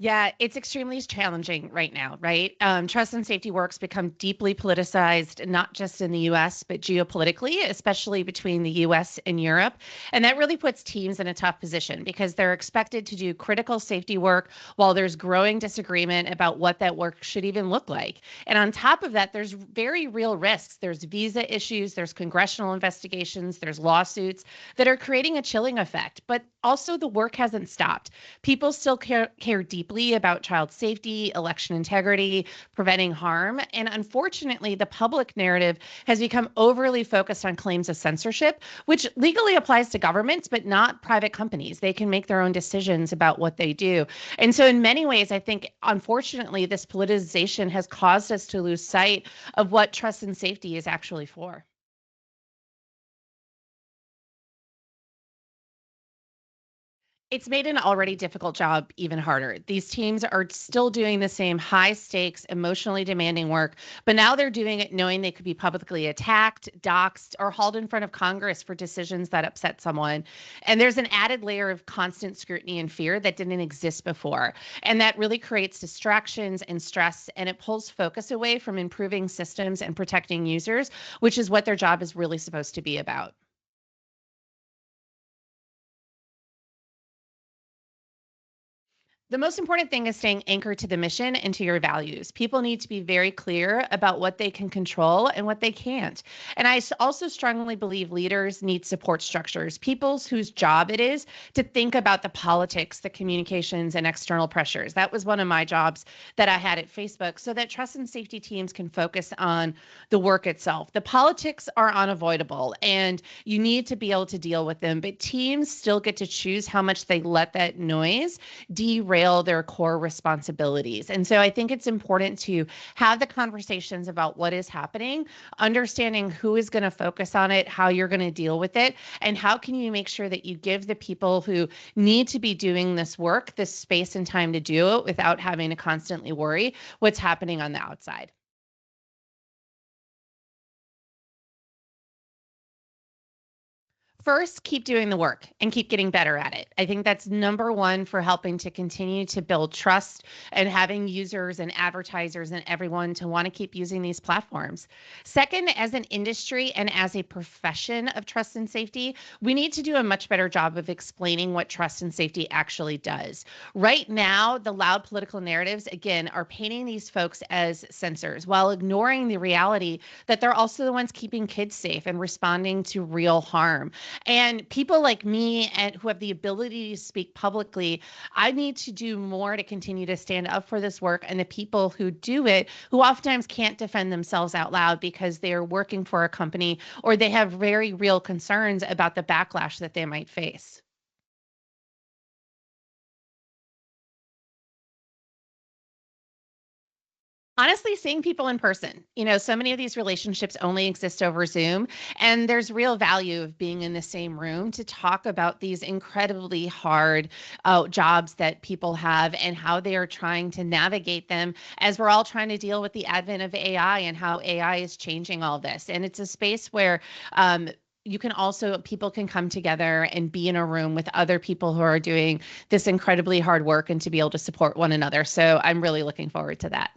Yeah, it's extremely challenging right now, right? Trust and safety work's become deeply politicized, not just in the US, but geopolitically, especially between the US and Europe. And that really puts teams in a tough position because they're expected to do critical safety work while there's growing disagreement about what that work should even look like. And on top of that, there's very real risks. There's visa issues, there's congressional investigations, there's lawsuits that are creating a chilling effect. But also, the work hasn't stopped. People still care deeply about child safety, election integrity, preventing harm. And unfortunately, the public narrative has become overly focused on claims of censorship, which legally applies to governments, but not private companies. They can make their own decisions about what they do. And so, in many ways, I think, unfortunately, this politicization has caused us to lose sight of what trust and safety is actually for. It's made an already difficult job even harder. These teams are still doing the same high stakes, emotionally demanding work, but now they're doing it knowing they could be publicly attacked, doxxed, or hauled in front of Congress for decisions that upset someone. And there's an added layer of constant scrutiny and fear that didn't exist before. And that really creates distractions and stress, and it pulls focus away from improving systems and protecting users, which is what their job is really supposed to be about. The most important thing is staying anchored to the mission and to your values. People need to be very clear about what they can control and what they can't. And also strongly believe leaders need support structures, people whose job it is to think about the politics, the communications, and external pressures. That was one of my jobs that I had at Facebook, so that trust and safety teams can focus on the work itself. The politics are unavoidable and you need to be able to deal with them, but teams still get to choose how much they let that noise derail their core responsibilities. And so I think it's important to have the conversations about what is happening, understanding who is going to focus on it, how you're going to deal with it, and how can you make sure that you give the people who need to be doing this work the space and time to do it without having to constantly worry what's happening on the outside. First, keep doing the work and keep getting better at it. I think that's number one for helping to continue to build trust and having users and advertisers and everyone to want to keep using these platforms. Second, as an industry and as a profession of trust and safety, we need to do a much better job of explaining what trust and safety actually does. Right now, the loud political narratives, again, are painting these folks as censors while ignoring the reality that they're also the ones keeping kids safe and responding to real harm. And people like me and who have the ability to speak publicly, I need to do more to continue to stand up for this work and the people who do it, who oftentimes can't defend themselves out loud because they're working for a company or they have very real concerns about the backlash that they might face. Honestly, seeing people in person. So many of these relationships only exist over Zoom, and there's real value of being in the same room to talk about these incredibly hard jobs that people have and how they are trying to navigate them as we're all trying to deal with the advent of AI and how AI is changing all this. And it's a space where you can also, people can come together and be in a room with other people who are doing this incredibly hard work and to be able to support one another. So I'm really looking forward to that.